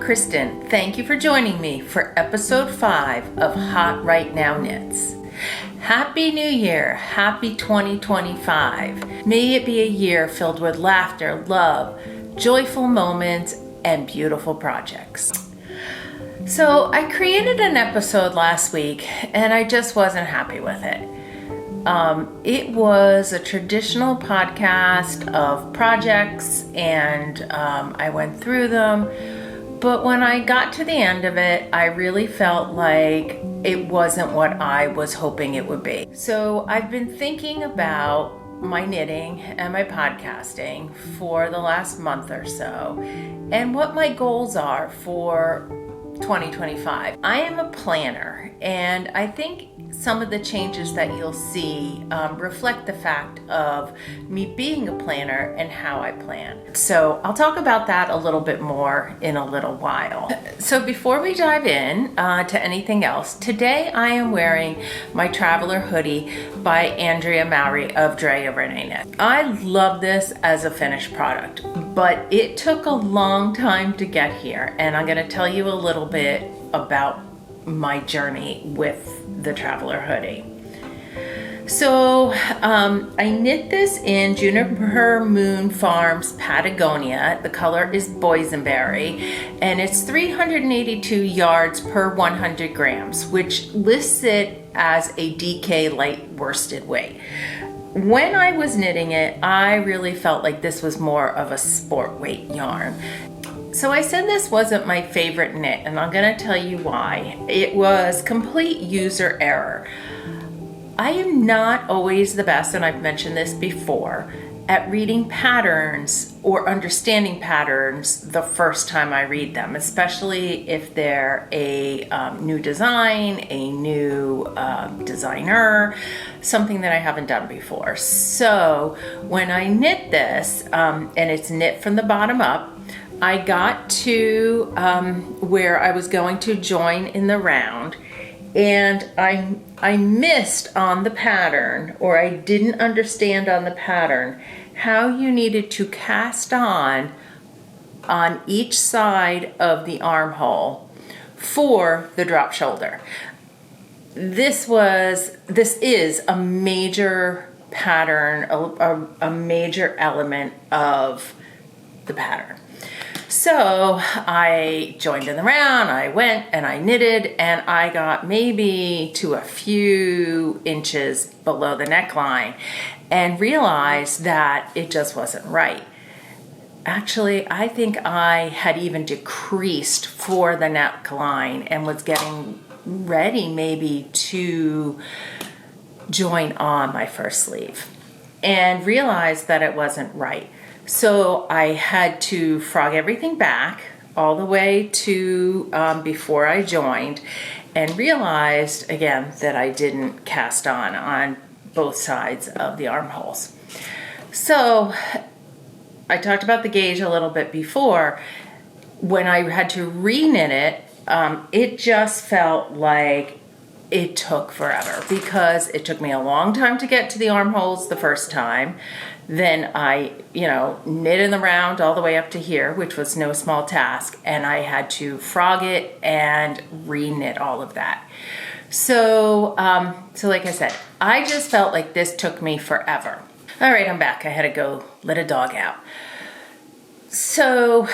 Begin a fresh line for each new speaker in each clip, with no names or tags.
Kristin. Thank you for joining me for episode 5 of Hot Right Now Knits. Happy New Year, happy 2025. May it be a year filled with laughter, love, joyful moments, and beautiful projects. So I created an episode last week and I just wasn't happy with it. It was a traditional podcast of projects and I went through them, but when I got to the end of it, I really felt like it wasn't what I was hoping it would be. So I've been thinking about my knitting and my podcasting for the last month or so and what my goals are for 2025. I am a planner, and I think some of the changes that you'll see reflect the fact of me being a planner and how I plan. So I'll talk about that a little bit more in a little while. So before we dive in to anything else, today I am wearing my Traveler hoodie by Andrea Mowery of Drea Renee. I love this as a finished product, but it took a long time to get here, and I'm going to tell you a little bit about my journey with the Traveler hoodie. So I knit this in Juniper Moon Farms Patagonia. The color is boysenberry, and it's 382 yards per 100 grams, which lists it as a DK light worsted weight. When I was knitting it, I really felt like this was more of a sport weight yarn. So I said this wasn't my favorite knit, and I'm going to tell you why. It was complete user error. I am not always the best, and I've mentioned this before, at reading patterns or understanding patterns the first time I read them, especially if they're a new design, a new designer, something that I haven't done before. So when I knit this, and it's knit from the bottom up, I got to where I was going to join in the round, and I missed on the pattern, or I didn't understand on the pattern how you needed to cast on each side of the armhole for the drop shoulder. This is a major pattern, a major element of the pattern. So I joined in the round, I went and I knitted, and I got maybe to a few inches below the neckline and realized that it just wasn't right. Actually, I think I had even decreased for the neckline and was getting ready maybe to join on my first sleeve and realized that it wasn't right. So I had to frog everything back all the way to before I joined, and realized again that I didn't cast on both sides of the armholes. So I talked about the gauge a little bit before. When I had to re-knit it, it just felt like it took forever because it took me a long time to get to the armholes the first time. Then I, knit in the round all the way up to here, which was no small task, and I had to frog it and re-knit all of that. So like I said, I just felt like this took me forever. All right, I'm back. I had to go let a dog out. So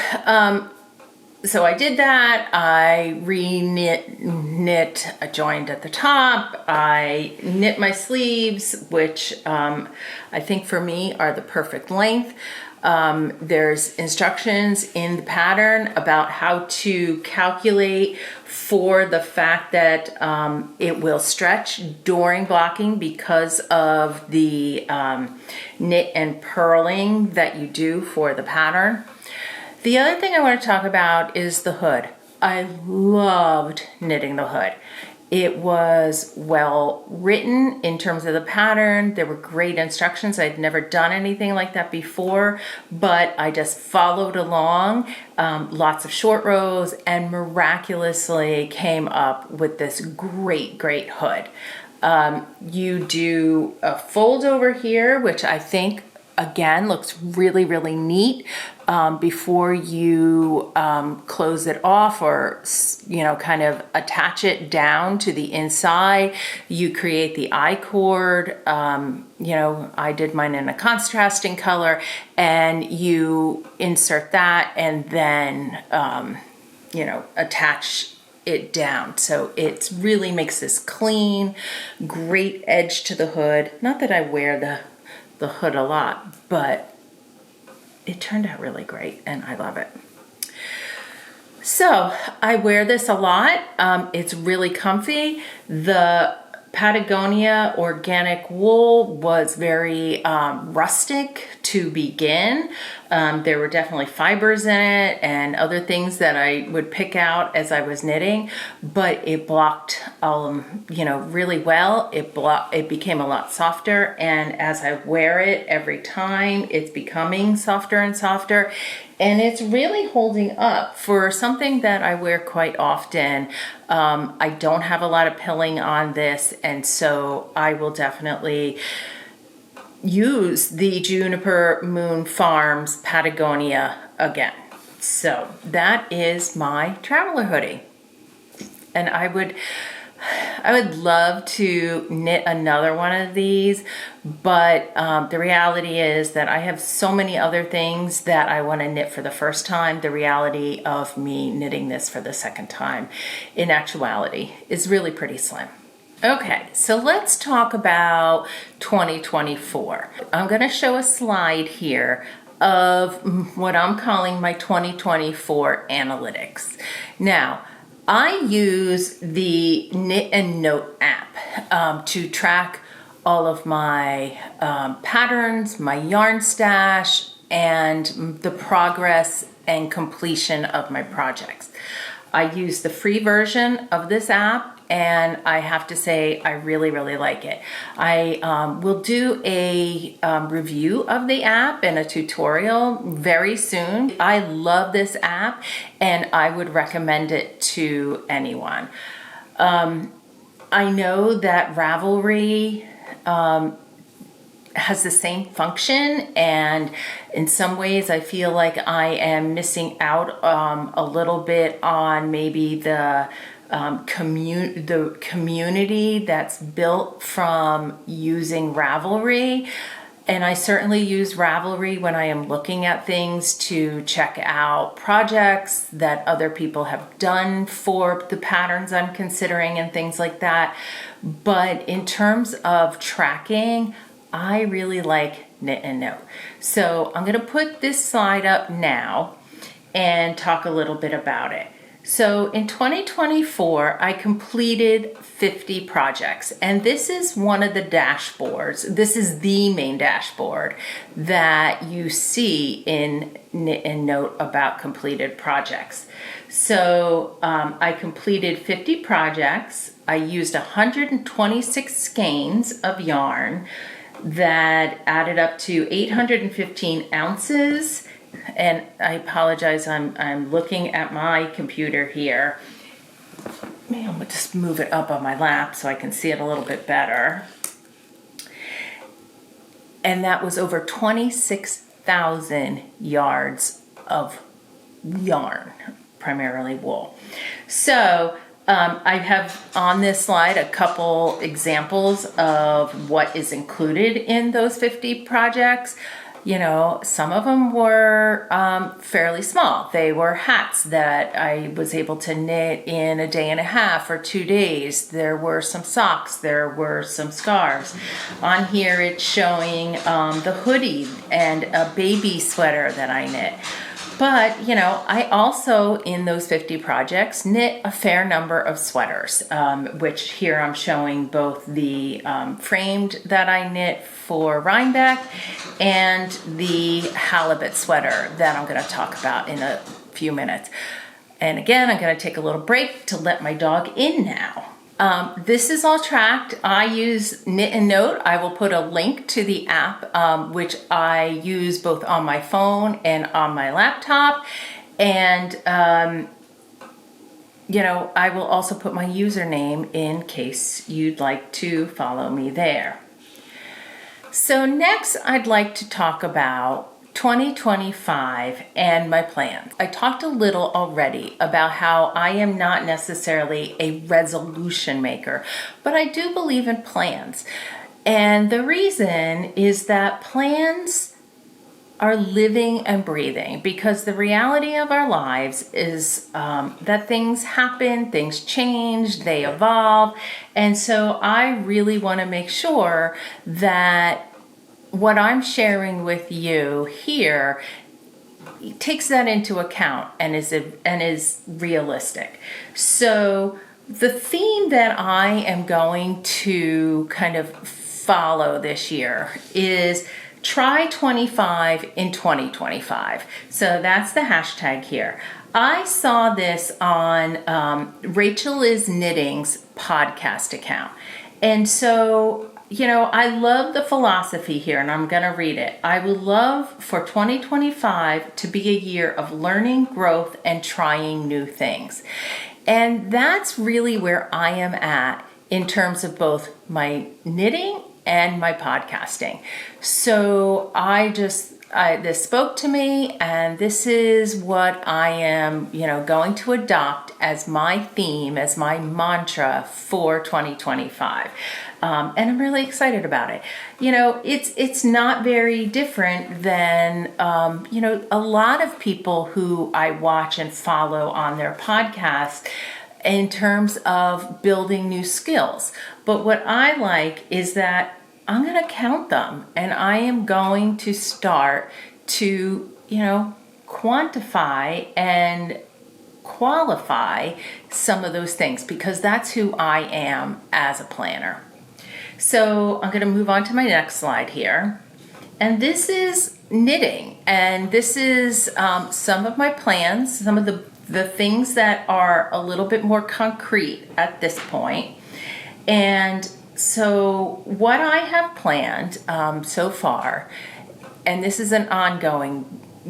I did that. I knit, I joined at the top. I knit my sleeves, which I think for me are the perfect length. There's instructions in the pattern about how to calculate for the fact that it will stretch during blocking because of the knit and purling that you do for the pattern. The other thing I want to talk about is the hood. I loved knitting the hood. It was well written in terms of the pattern. There were great instructions. I'd never done anything like that before, but I just followed along, lots of short rows, and miraculously came up with this great hood. You do a fold over here, which I think again, looks really, really neat. Before you close it off or, kind of attach it down to the inside, you create the I-cord. I did mine in a contrasting color, and you insert that and then, attach it down. So it really makes this clean, great edge to the hood. Not that I wear the hood a lot, but it turned out really great and I love it. So I wear this a lot. It's really comfy. The Patagonia organic wool was very rustic to begin. There were definitely fibers in it and other things that I would pick out as I was knitting, but it blocked, really well. It became a lot softer, and as I wear it every time, it's becoming softer and softer. And it's really holding up for something that I wear quite often. I don't have a lot of pilling on this, and so I will definitely use the Juniper Moon Farms Patagonia again. So that is my traveler hoodie. And I would love to knit another one of these, but the reality is that I have so many other things that I want to knit for the first time. The reality of me knitting this for the second time, in actuality, is really pretty slim. Okay, so let's talk about 2024. I'm going to show a slide here of what I'm calling my 2024 analytics. Now, I use the Knit and Note app to track all of my patterns, my yarn stash, and the progress and completion of my projects. I use the free version of this app, and I have to say I really, really like it. I will do a review of the app and a tutorial very soon. I love this app, and I would recommend it to anyone. I know that Ravelry has the same function, and in some ways I feel like I am missing out a little bit on maybe the community that's built from using Ravelry. And I certainly use Ravelry when I am looking at things to check out projects that other people have done for the patterns I'm considering and things like that. But in terms of tracking, I really like Knit and Note. So I'm going to put this slide up now and talk a little bit about it. So in 2024, I completed 50 projects, and this is one of the dashboards. This is the main dashboard that you see in Knit and Note about completed projects. So I completed 50 projects. I used 126 skeins of yarn that added up to 815 ounces. And I apologize, I'm looking at my computer here. Maybe I'll just move it up on my lap so I can see it a little bit better. And that was over 26,000 yards of yarn, primarily wool. So I have on this slide a couple examples of what is included in those 50 projects. You know, some of them were fairly small. They were hats that I was able to knit in a day and a half or 2 days. There were some socks. There were some scarves. On here it's showing the hoodie and a baby sweater that I knit. But, you know, I also, in those 50 projects, knit a fair number of sweaters, which here I'm showing both the framed that I knit for Rhinebeck and the Halibut sweater that I'm going to talk about in a few minutes. And again, I'm going to take a little break to let my dog in now. This is all tracked. I use Knit and Note. I will put a link to the app, which I use both on my phone and on my laptop. And, you know, I will also put my username in case you'd like to follow me there. So next I'd like to talk about 2025 and my plans. I talked a little already about how I am not necessarily a resolution maker, but I do believe in plans. And the reason is that plans are living and breathing, because the reality of our lives is that things happen, things change, they evolve. And so I really want to make sure that what I'm sharing with you here takes that into account and is realistic. So the theme that I am going to kind of follow this year is try 25 in 2025. So that's the hashtag here. I saw this on Rachel is Knitting's podcast account. And so, I love the philosophy here, and I'm going to read it. I would love for 2025 to be a year of learning, growth, and trying new things. And that's really where I am at in terms of both my knitting and my podcasting. So this spoke to me, and this is what I am, going to adopt as my theme, as my mantra for 2025. And I'm really excited about it. It's not very different than, a lot of people who I watch and follow on their podcast in terms of building new skills. But what I like is that I'm going to count them, and I am going to start to, quantify and qualify some of those things, because that's who I am as a planner. So I'm going to move on to my next slide here. And this is knitting. And this is some of my plans, some of the things that are a little bit more concrete at this point. And so what I have planned so far, and this is an ongoing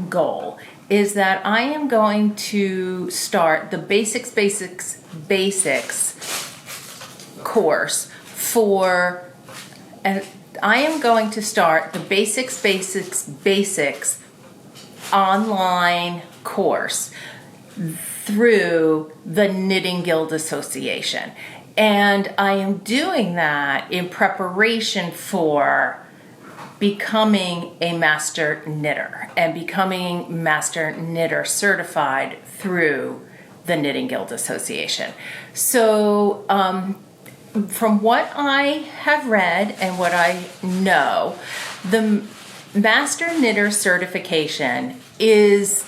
goal, is that I am going to start the basics course and I am going to start the basics online course through the Knitting Guild Association. And I am doing that in preparation for becoming a master knitter and becoming master knitter certified through the Knitting Guild Association. So from what I have read and what I know, the master knitter certification is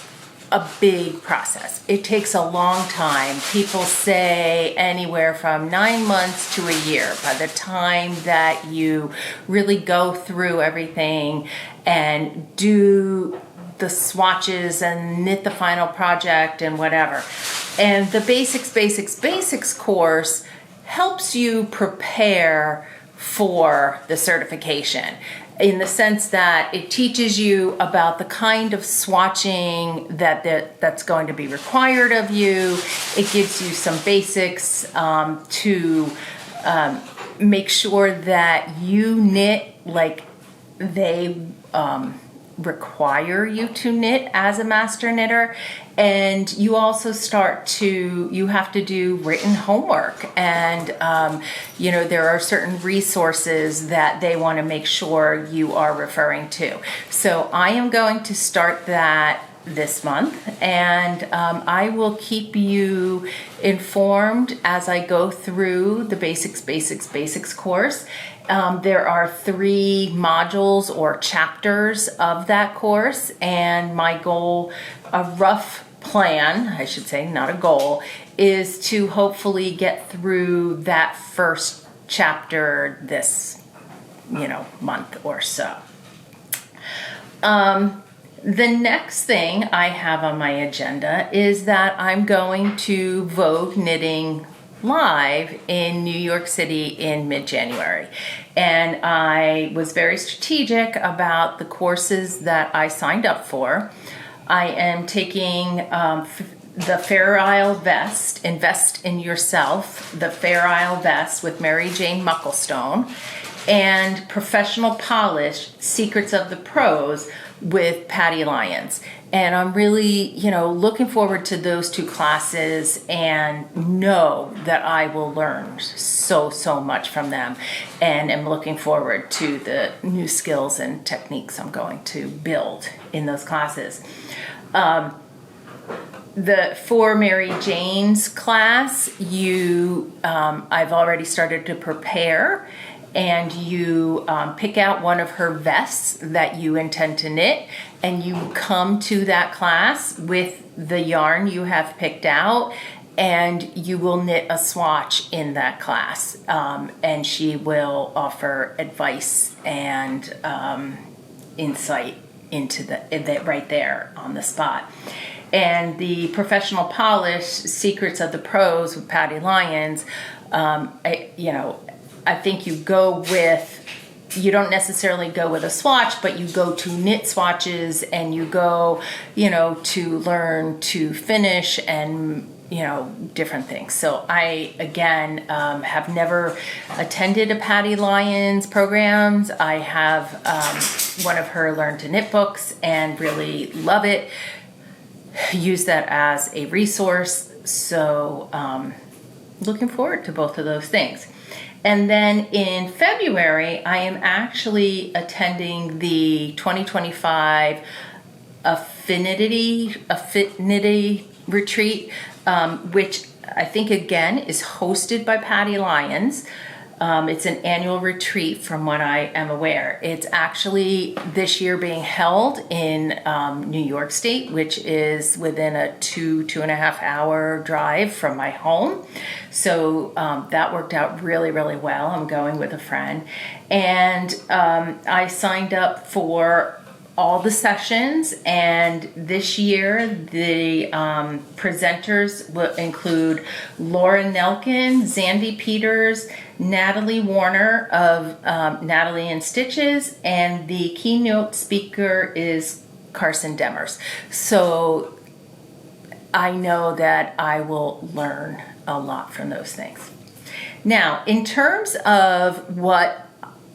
a big process. It takes a long time. People say anywhere from 9 months to a year by the time that you really go through everything and do the swatches and knit the final project and whatever. And the basics course helps you prepare for the certification, in the sense that it teaches you about the kind of swatching that's going to be required of you. It gives you some basics to make sure that you knit like they require you to knit as a master knitter. And you also you have to do written homework, and there are certain resources that they want to make sure you are referring to. So I am going to start that this month, and I will keep you informed as I go through the basics course. There are 3 modules or chapters of that course, and my goal, a rough plan, I should say, not a goal, is to hopefully get through that first chapter this, month or so. The next thing I have on my agenda is that I'm going to Vogue Knitting Live in New York City in mid-January. And I was very strategic about the courses that I signed up for. I am taking the Fair Isle Vest, Invest in Yourself, the Fair Isle Vest with Mary Jane Mucklestone. and Professional Polish, Secrets of the Pros with Patty Lyons. And I'm really, looking forward to those 2 classes and know that I will learn so much from them. And am looking forward to the new skills and techniques I'm going to build in those classes. For Mary Jane's class, I've already started to prepare, and you pick out one of her vests that you intend to knit, and you come to that class with the yarn you have picked out, and you will knit a swatch in that class, and she will offer advice and insight into that right there on the spot. And the Professional Polish, Secrets of the Pros with Patty Lyons, I think you don't necessarily go with a swatch, but you go to knit swatches, and you go, to learn to finish and, different things. So I, again, have never attended a Patty Lyons programs. I have one of her Learn to Knit books and really love it. Use that as a resource. So looking forward to both of those things. And then in February, I am actually attending the 2025 Affinity Retreat, which I think, again, is hosted by Patty Lyons. It's an annual retreat from what I am aware. It's actually this year being held in New York State, which is within a 2.5 hour drive from my home. So that worked out really, really well. I'm going with a friend. And I signed up for all the sessions, and this year the presenters will include Laura Nelkin, Zandy Peters, Natalie Warner of Natalie and Stitches, and the keynote speaker is Carson Demers. So I know that I will learn a lot from those things. Now, in terms of what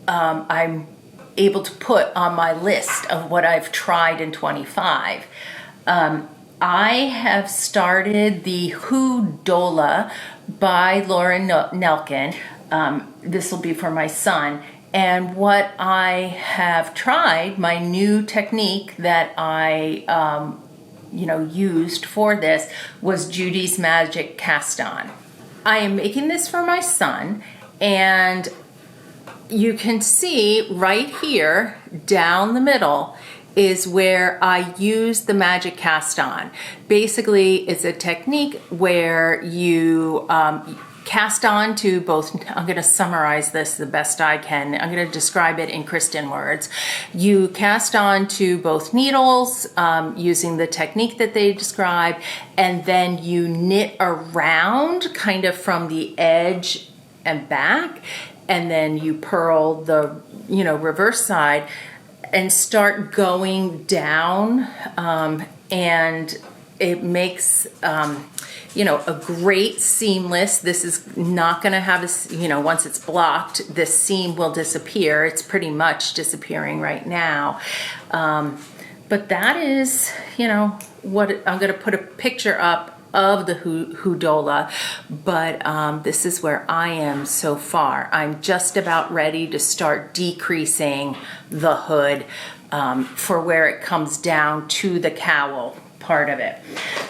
I'm able to put on my list of what I've tried in 25, I have started the Hoodola by Laura Nelkin. This will be for my son. And what I have tried, my new technique that I used for this was Judy's Magic Cast On. I am making this for my son, and you can see right here down the middle is where I use the Magic Cast On. Basically, it's a technique where you cast on to both, I'm going to summarize this the best I can. I'm going to describe it in Kristin words. You cast on to both needles using the technique that they describe, and then you knit around kind of from the edge and back, and then you purl the reverse side and start going down, and it makes a great seamless. This is not going to have a, once it's blocked, this seam will disappear. It's pretty much disappearing right now. But that is, what I'm going to put a picture up of the Hoodola, but this is where I am so far. I'm just about ready to start decreasing the hood for where it comes down to the cowl part of it.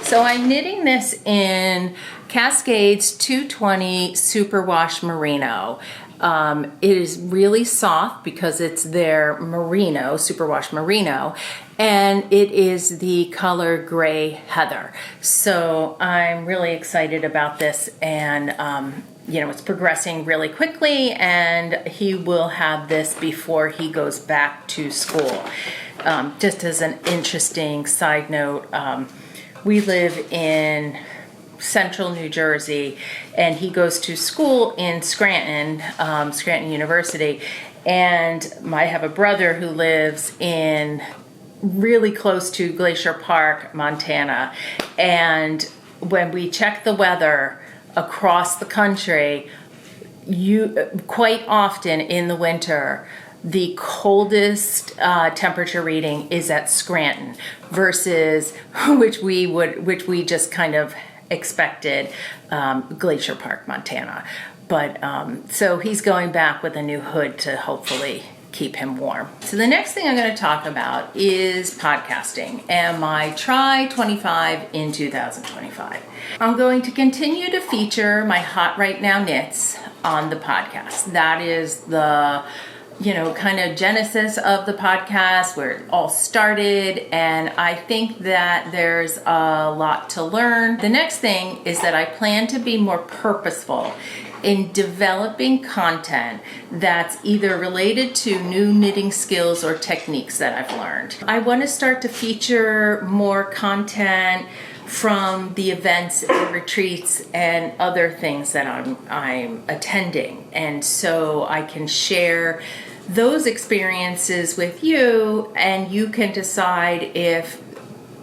So I'm knitting this in Cascades 220 Superwash Merino. It is really soft because it's their merino, Superwash Merino, and it is the color Gray Heather. So I'm really excited about this, and it's progressing really quickly, and he will have this before he goes back to school. Just as an interesting side note, we live in Central New Jersey, and he goes to school in Scranton, Scranton University, and I have a brother who lives in really close to Glacier Park, Montana, and when we check the weather across the country, quite often in the winter, the coldest temperature reading is at Scranton versus which we just kind of expected, Glacier Park, Montana. But so he's going back with a new hood to hopefully keep him warm. So the next thing I'm going to talk about is podcasting and my Try 25 in 2025. I'm going to continue to feature my Hot Right Now knits on the podcast. That is the kind of genesis of the podcast, where it all started, and I think that there's a lot to learn. The next thing is that I plan to be more purposeful in developing content that's either related to new knitting skills or techniques that I've learned. I want to start to feature more content from the events and retreats and other things that I'm attending, and so I can share those experiences with you, and you can decide if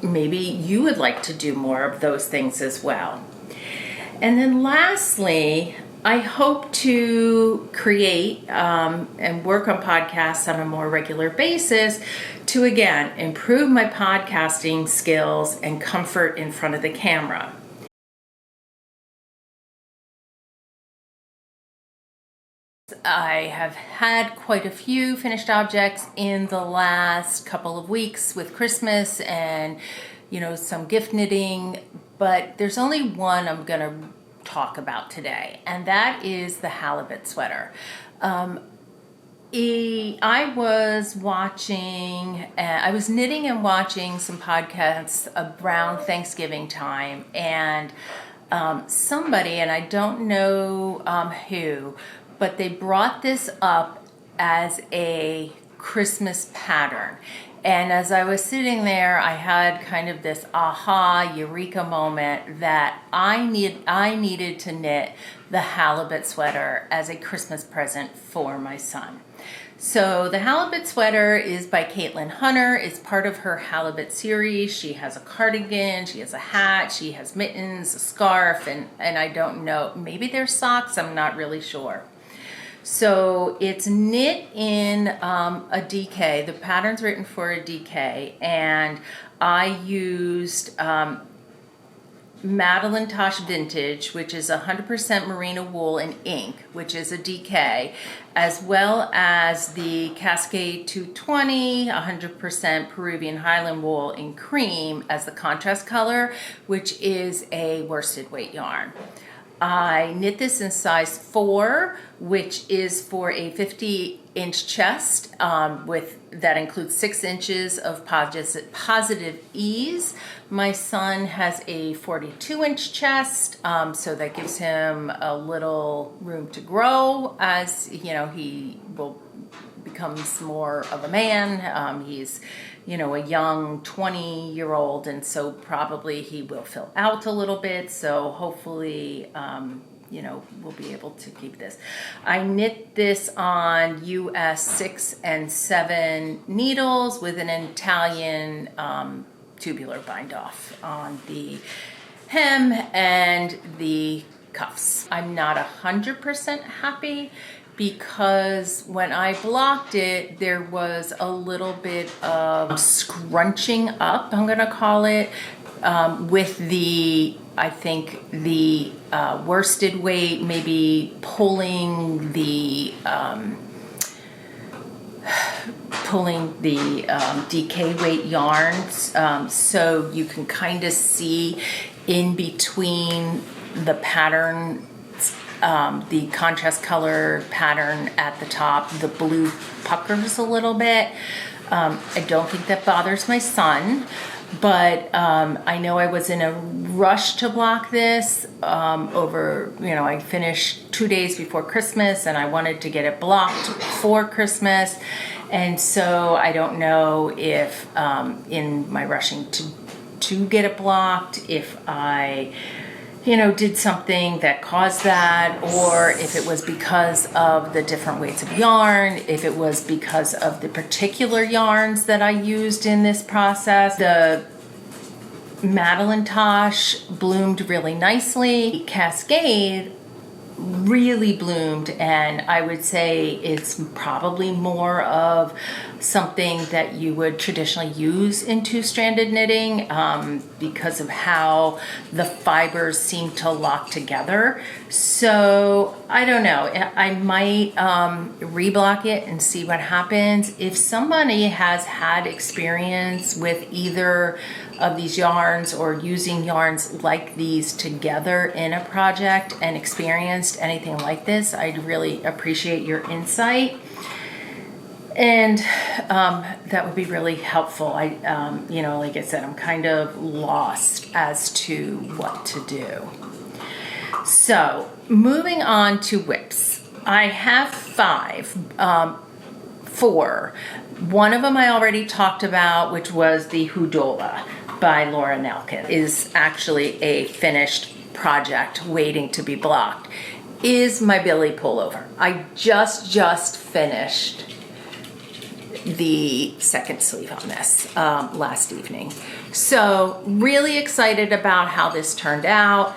maybe you would like to do more of those things as well. And then lastly, I hope to create and work on podcasts on a more regular basis to, again, improve my podcasting skills and comfort in front of the camera. I have had quite a few finished objects in the last couple of weeks with Christmas and, some gift knitting, but there's only one I'm going to talk about today, and that is the Halibut sweater. I was knitting and watching some podcasts around Thanksgiving time, and somebody, and I don't know who, but they brought this up as a Christmas pattern. And as I was sitting there, I had kind of this aha, eureka moment that I needed to knit the Halibut sweater as a Christmas present for my son. So the Halibut sweater is by Caitlin Hunter. It's part of her Halibut series. She has a cardigan, she has a hat, she has mittens, a scarf, and I don't know, maybe there's socks, I'm not really sure. So it's knit in a DK. The pattern's written for a DK, and I used Madeline Tosh Vintage, which is 100% merino wool and ink, which is a DK, as well as the Cascade 220, 100% Peruvian Highland wool in cream as the contrast color, which is a worsted weight yarn. I knit this in size 4, which is for a 50-inch chest, that includes 6 inches of positive ease. My son has a 42-inch chest, so that gives him a little room to grow as he becomes more of a man. He's a young 20-year-old, and so probably he will fill out a little bit, so hopefully we'll be able to keep this. I knit this on US 6 and 7 needles with an Italian tubular bind off on the hem and the cuffs. I'm not 100% happy because when I blocked it, there was a little bit of scrunching up, I'm gonna call it, with the worsted weight, maybe pulling the DK weight yarns, so you can kind of see in between the pattern, the contrast color pattern at the top, the blue puckers a little bit. I don't think that bothers my son, but I know I was in a rush to block this I finished 2 days before Christmas, and I wanted to get it blocked for Christmas, and so I don't know if in my rushing to get it blocked, if I did something that caused that, or if it was because of the different weights of yarn, if it was because of the particular yarns that I used in this process. The Madeline Tosh bloomed really nicely. Cascade really bloomed, and I would say it's probably more of something that you would traditionally use in two-stranded knitting because of how the fibers seem to lock together. So I don't know, I might reblock it and see what happens. If somebody has had experience with either of these yarns or using yarns like these together in a project and experienced anything like this, I'd really appreciate your insight. And that would be really helpful. Like I said, I'm kind of lost as to what to do. So moving on to whips. I have 4. One of them I already talked about, which was the Hoodola by Laura Nelkin, is actually a finished project waiting to be blocked, is my Billie pullover. I just finished the second sleeve on this last evening. So really excited about how this turned out.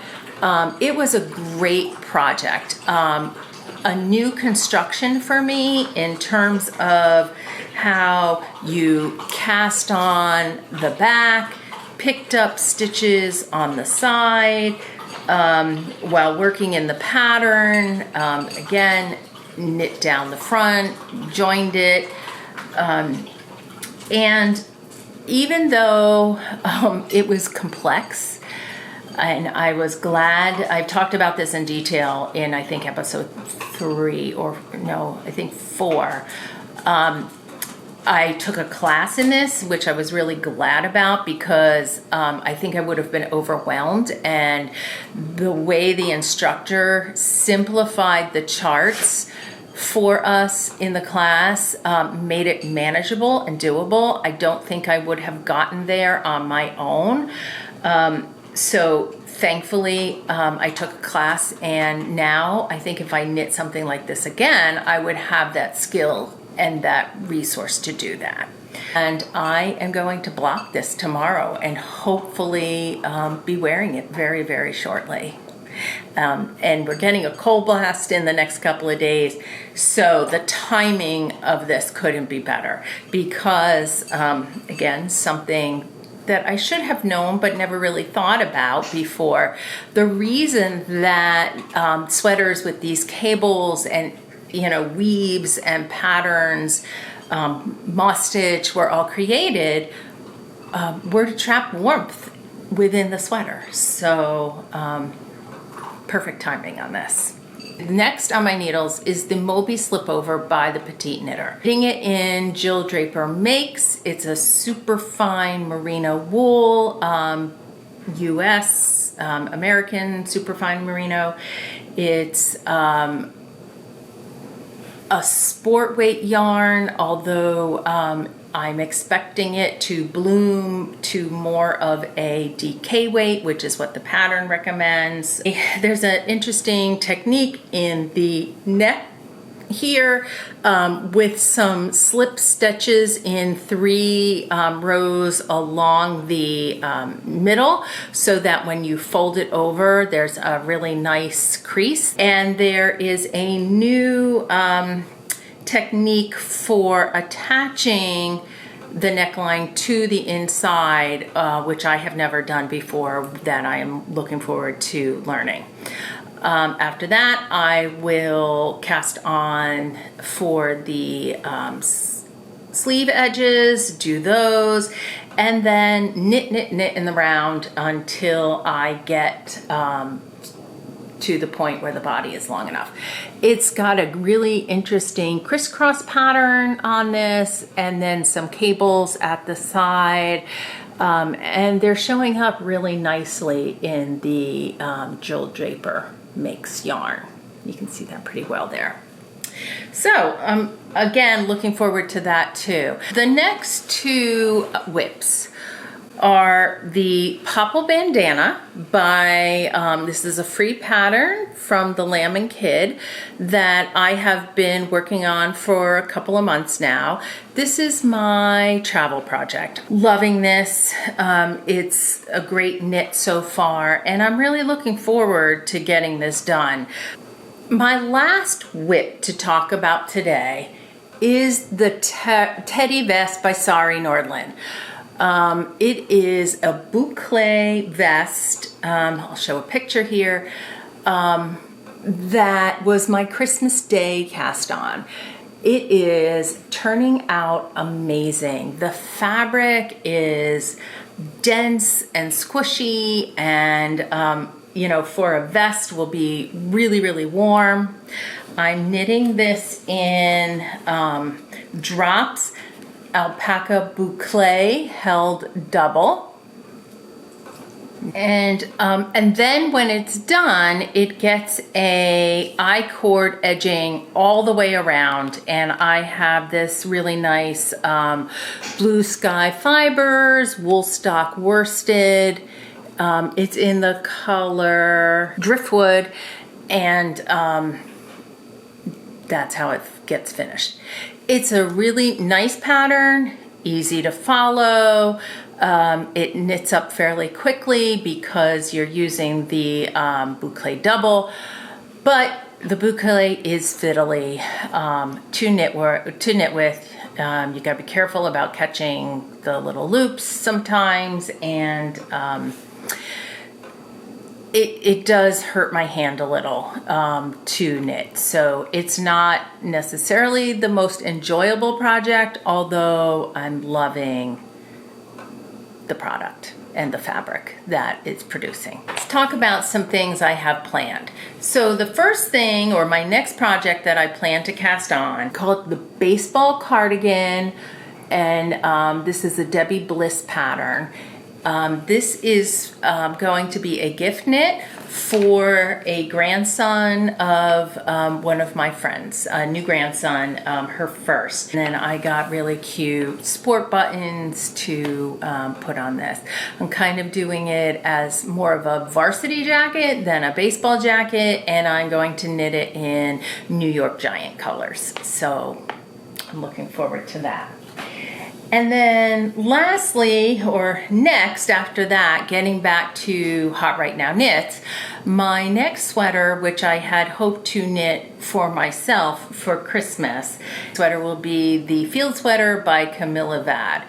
It was a great project. A new construction for me in terms of how you cast on the back, picked up stitches on the side while working in the pattern. Again, knit down the front, joined it. And even though it was complex, and I was glad, I've talked about this in detail in, I think, episode 3, or no, I think 4. I took a class in this, which I was really glad about because I think I would have been overwhelmed, and the way the instructor simplified the charts for us in the class made it manageable and doable. I don't think I would have gotten there on my own. So thankfully, I took a class, and now I think if I knit something like this again, I would have that skill and that resource to do that. And I am going to block this tomorrow and hopefully be wearing it very, very shortly. And we're getting a cold blast in the next couple of days, so the timing of this couldn't be better because, again, something that I should have known but never really thought about before. The reason that sweaters with these cables and weaves and patterns, moss stitch were all created were to trap warmth within the sweater. So perfect timing on this. Next on my needles is the Moby Slipover by the Petite Knitter. Knitting it in Jill Draper Makes. It's a super fine merino wool, US, American super fine merino. It's a sport weight yarn, although I'm expecting it to bloom to more of a DK weight, which is what the pattern recommends. There's an interesting technique in the neck here with some slip stitches in 3 rows along the middle, so that when you fold it over, there's a really nice crease. And there is a new technique for attaching the neckline to the inside, which I have never done before, that I am looking forward to learning. After that, I will cast on for the sleeve edges, do those, and then knit in the round until I get to the point where the body is long enough. It's got a really interesting crisscross pattern on this, and then some cables at the side, and they're showing up really nicely in the Jill Draper Makes yarn. You can see that pretty well there. So again, looking forward to that too. The next 2 whips are the Popple Bandana by, this is a free pattern from the Lamb and Kid that I have been working on for a couple of months now. This is my travel project. Loving this. It's a great knit so far, and I'm really looking forward to getting this done. My last whip to talk about today is the Teddy Vest by Sari Norlund. It is a boucle vest. I'll show a picture here. That was my Christmas Day cast on. It is turning out amazing. The fabric is dense and squishy, and for a vest will be really, really warm. I'm knitting this in drops, alpaca boucle held double. And then when it's done, it gets a I-cord edging all the way around, and I have this really nice blue sky fibers, wool stock worsted. It's in the color driftwood, and that's how it gets finished. It's a really nice pattern, easy to follow. It knits up fairly quickly because you're using the boucle double, but the boucle is fiddly to knit with. You gotta be careful about catching the little loops sometimes, and it does hurt my hand a little to knit. So it's not necessarily the most enjoyable project, although I'm loving the product and the fabric that it's producing. Let's talk about some things I have planned. So the first thing, or my next project that I plan to cast on, called the baseball cardigan, and this is a Debbie Bliss pattern. This is going to be a gift knit for a grandson of one of my friends, a new grandson, her first. And then I got really cute sport buttons to put on this. I'm kind of doing it as more of a varsity jacket than a baseball jacket, and I'm going to knit it in New York Giant colors. So I'm looking forward to that. And then lastly, or next after that, getting back to Hot Right Now Knits, my next sweater, which I had hoped to knit for myself for Christmas, sweater will be the Field Sweater by Camilla Vad.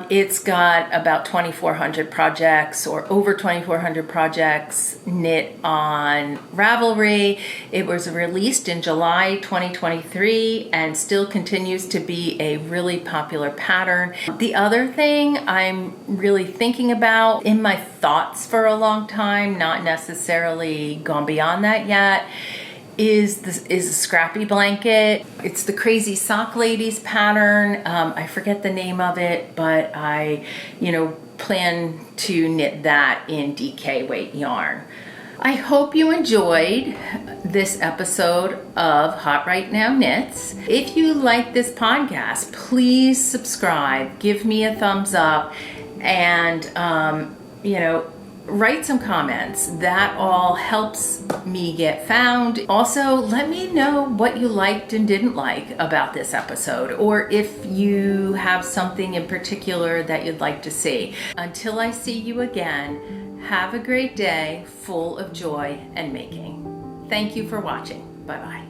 It's got about 2,400 projects, or over 2,400 projects knit on Ravelry. It was released in July 2023 and still continues to be a really popular pattern. The other thing I'm really thinking about, in my thoughts for a long time, not necessarily gone beyond that yet, is a scrappy blanket. It's the Crazy Sock Ladies pattern. I forget the name of it, but I, plan to knit that in DK weight yarn. I hope you enjoyed this episode of Hot Right Now Knits. If you like this podcast, please subscribe, give me a thumbs up, and, write some comments. That all helps me get found. Also, let me know what you liked and didn't like about this episode, or if you have something in particular that you'd like to see. Until I see you again, have a great day full of joy and making. Thank you for watching. Bye-bye.